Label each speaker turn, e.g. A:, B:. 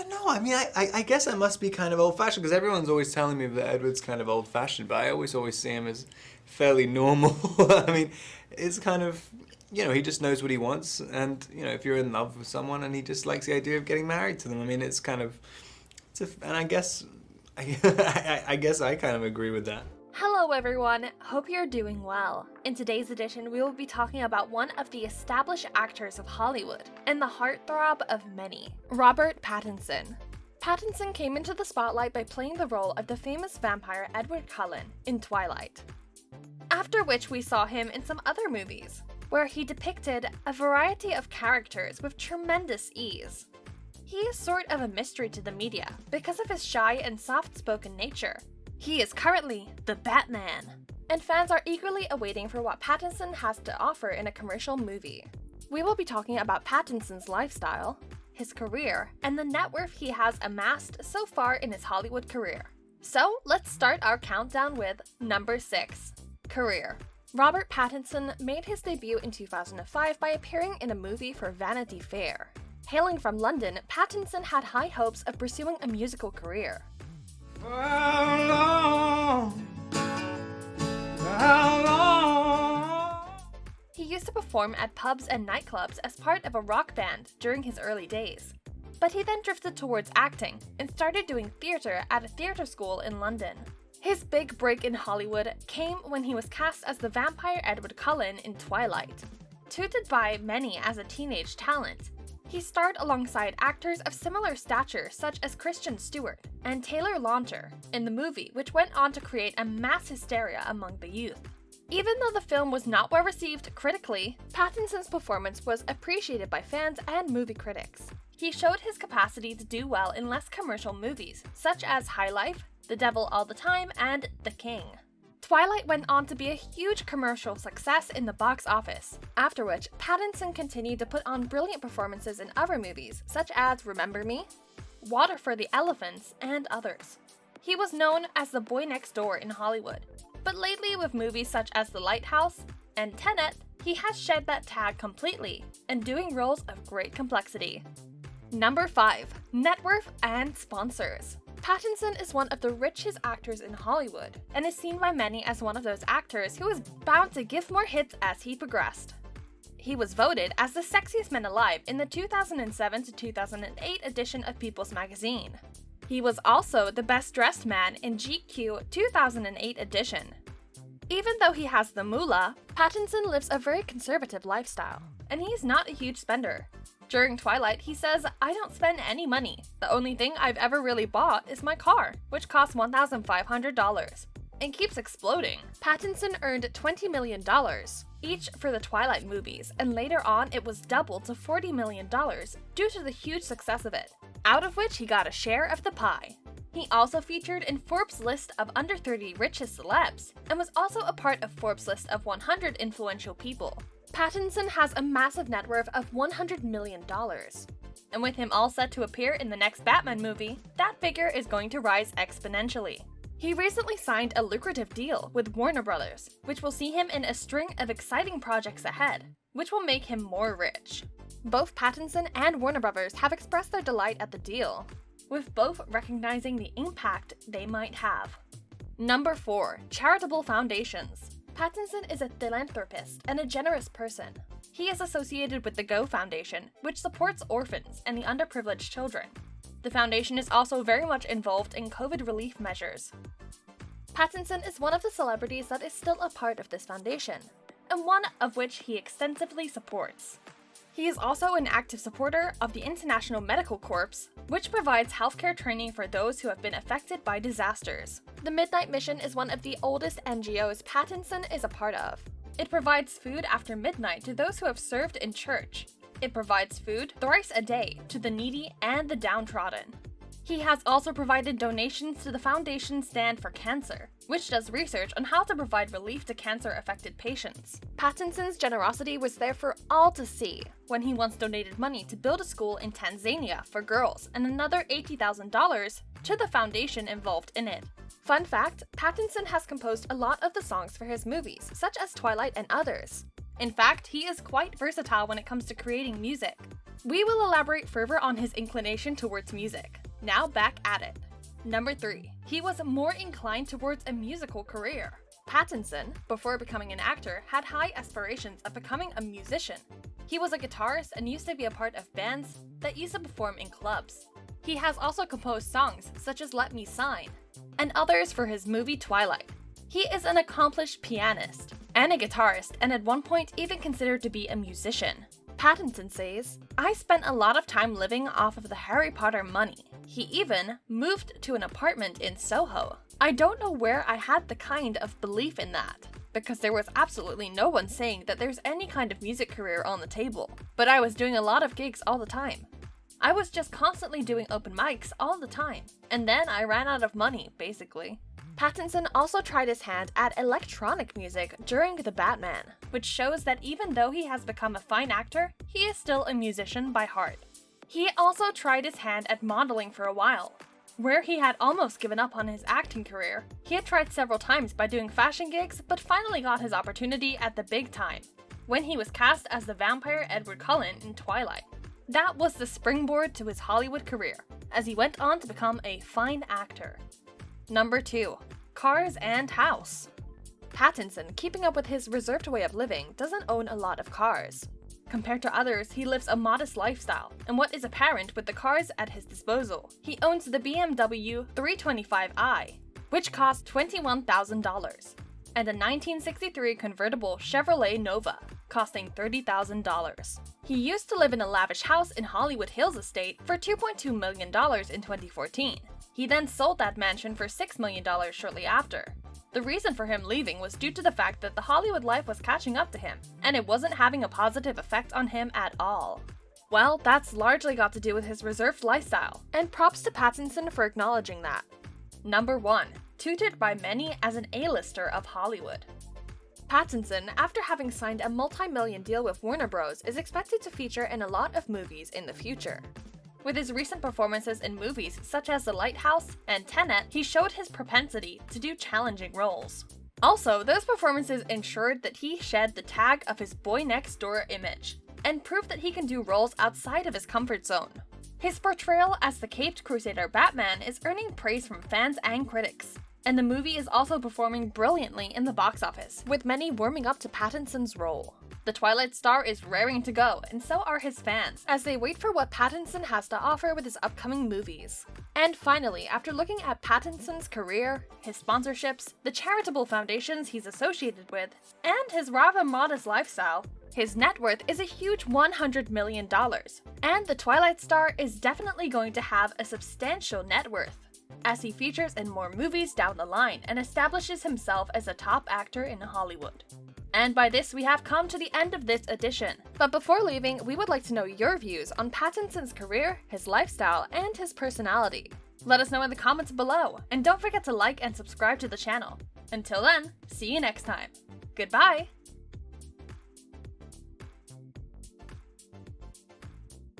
A: don't know. I mean, I guess I must be kind of old-fashioned because everyone's always telling me that Edward's kind of old-fashioned, but I always see him as fairly normal. I mean, it's kind of, he just knows what he wants, and, if you're in love with someone and he just likes the idea of getting married to them, I mean, it's kind of, and I guess, I guess I kind of agree with that.
B: Hello everyone, hope you're doing well. In today's edition, we will be talking about one of the established actors of Hollywood and the heartthrob of many, Robert Pattinson. Pattinson came into the spotlight by playing the role of the famous vampire Edward Cullen in Twilight. After which we saw him in some other movies, where he depicted a variety of characters with tremendous ease. He is sort of a mystery to the media because of his shy and soft-spoken nature. He is currently the Batman, and fans are eagerly awaiting for what Pattinson has to offer in a commercial movie. We will be talking about Pattinson's lifestyle, his career, and the net worth he has amassed so far in his Hollywood career. So let's start our countdown with number 6, career. Robert Pattinson made his debut in 2005 by appearing in a movie for Vanity Fair. Hailing from London, Pattinson had high hopes of pursuing a musical career. How long? He used to perform at pubs and nightclubs as part of a rock band during his early days. But he then drifted towards acting and started doing theater at a theater school in London. His big break in Hollywood came when he was cast as the vampire Edward Cullen in Twilight. Touted by many as a teenage talent, he starred alongside actors of similar stature such as Kristen Stewart and Taylor Lautner in the movie, which went on to create a mass hysteria among the youth. Even though the film was not well received critically, Pattinson's performance was appreciated by fans and movie critics. He showed his capacity to do well in less commercial movies, such as High Life, The Devil All the Time, and The King. Twilight went on to be a huge commercial success in the box office, after which Pattinson continued to put on brilliant performances in other movies, such as Remember Me, Water for the Elephants, and others. He was known as the boy next door in Hollywood, but lately with movies such as The Lighthouse and Tenet, he has shed that tag completely and doing roles of great complexity. Number 5. Net worth and sponsors. Pattinson is one of the richest actors in Hollywood, and is seen by many as one of those actors who is bound to give more hits as he progressed. He was voted as the sexiest man alive in the 2007 to 2008 edition of People's Magazine. He was also the best dressed man in GQ 2008 edition. Even though he has the moolah, Pattinson lives a very conservative lifestyle, and he is not a huge spender. During Twilight, he says, "I don't spend any money. The only thing I've ever really bought is my car, which costs $1,500. And keeps exploding. Pattinson earned $20 million, each for the Twilight movies, and later on it was doubled to $40 million due to the huge success of it, out of which he got a share of the pie. He also featured in Forbes' list of under 30 richest celebs, and was also a part of Forbes' list of 100 influential people. Pattinson has a massive net worth of $100 million. And with him all set to appear in the next Batman movie, that figure is going to rise exponentially. He recently signed a lucrative deal with Warner Bros., which will see him in a string of exciting projects ahead, which will make him more rich. Both Pattinson and Warner Bros. Have expressed their delight at the deal, with both recognizing the impact they might have. Number 4. Charitable Foundations. Pattinson is a philanthropist and a generous person. He is associated with the Go Foundation, which supports orphans and the underprivileged children. The foundation is also very much involved in COVID relief measures. Pattinson is one of the celebrities that is still a part of this foundation, and one of which he extensively supports. He is also an active supporter of the International Medical Corps, which provides healthcare training for those who have been affected by disasters. The Midnight Mission is one of the oldest NGOs Pattinson is a part of. It provides food after midnight to those who have served in church. It provides food thrice a day to the needy and the downtrodden. He has also provided donations to the Foundation Stand for Cancer, which does research on how to provide relief to cancer-affected patients. Pattinson's generosity was there for all to see when he once donated money to build a school in Tanzania for girls and another $80,000 to the foundation involved in it. Fun fact, Pattinson has composed a lot of the songs for his movies, such as Twilight and others. In fact, he is quite versatile when it comes to creating music. We will elaborate further on his inclination towards music. Now back at it. Number 3. He was more inclined towards a musical career. Pattinson, before becoming an actor, had high aspirations of becoming a musician. He was a guitarist and used to be a part of bands that used to perform in clubs. He has also composed songs such as Let Me Sign, and others for his movie Twilight. He is an accomplished pianist and a guitarist, and at one point even considered to be a musician. Pattinson says, "I spent a lot of time living off of the Harry Potter money." He even moved to an apartment in Soho. I don't know where I had the kind of belief in that, because there was absolutely no one saying that there's any kind of music career on the table. But I was doing a lot of gigs all the time. I was just constantly doing open mics all the time. And then I ran out of money, basically. Pattinson also tried his hand at electronic music during The Batman, which shows that even though he has become a fine actor, he is still a musician by heart. He also tried his hand at modeling for a while. Where he had almost given up on his acting career, he had tried several times by doing fashion gigs, but finally got his opportunity at the big time, when he was cast as the vampire Edward Cullen in Twilight. That was the springboard to his Hollywood career, as he went on to become a fine actor. Number 2. Cars and house. Pattinson, keeping up with his reserved way of living, doesn't own a lot of cars. Compared to others, he lives a modest lifestyle, and what is apparent with the cars at his disposal. He owns the BMW 325i, which cost $21,000, and a 1963 convertible Chevrolet Nova, costing $30,000. He used to live in a lavish house in Hollywood Hills estate for $2.2 million in 2014. He then sold that mansion for $6 million shortly after. The reason for him leaving was due to the fact that the Hollywood life was catching up to him, and it wasn't having a positive effect on him at all. Well, that's largely got to do with his reserved lifestyle, and props to Pattinson for acknowledging that. Number 1. Touted by many as an A-lister of Hollywood. Pattinson, after having signed a multi-million deal with Warner Bros., is expected to feature in a lot of movies in the future. With his recent performances in movies such as The Lighthouse and Tenet, he showed his propensity to do challenging roles. Also, those performances ensured that he shed the tag of his boy-next-door image, and proved that he can do roles outside of his comfort zone. His portrayal as the caped crusader Batman is earning praise from fans and critics, and the movie is also performing brilliantly in the box office, with many warming up to Pattinson's role. The Twilight star is raring to go, and so are his fans, as they wait for what Pattinson has to offer with his upcoming movies. And finally, after looking at Pattinson's career, his sponsorships, the charitable foundations he's associated with, and his rather modest lifestyle, his net worth is a huge $100 million, and the Twilight star is definitely going to have a substantial net worth, as he features in more movies down the line and establishes himself as a top actor in Hollywood. And by this, we have come to the end of this edition. But before leaving, we would like to know your views on Pattinson's career, his lifestyle, and his personality. Let us know in the comments below, and don't forget to like and subscribe to the channel. Until then, see you next time. Goodbye!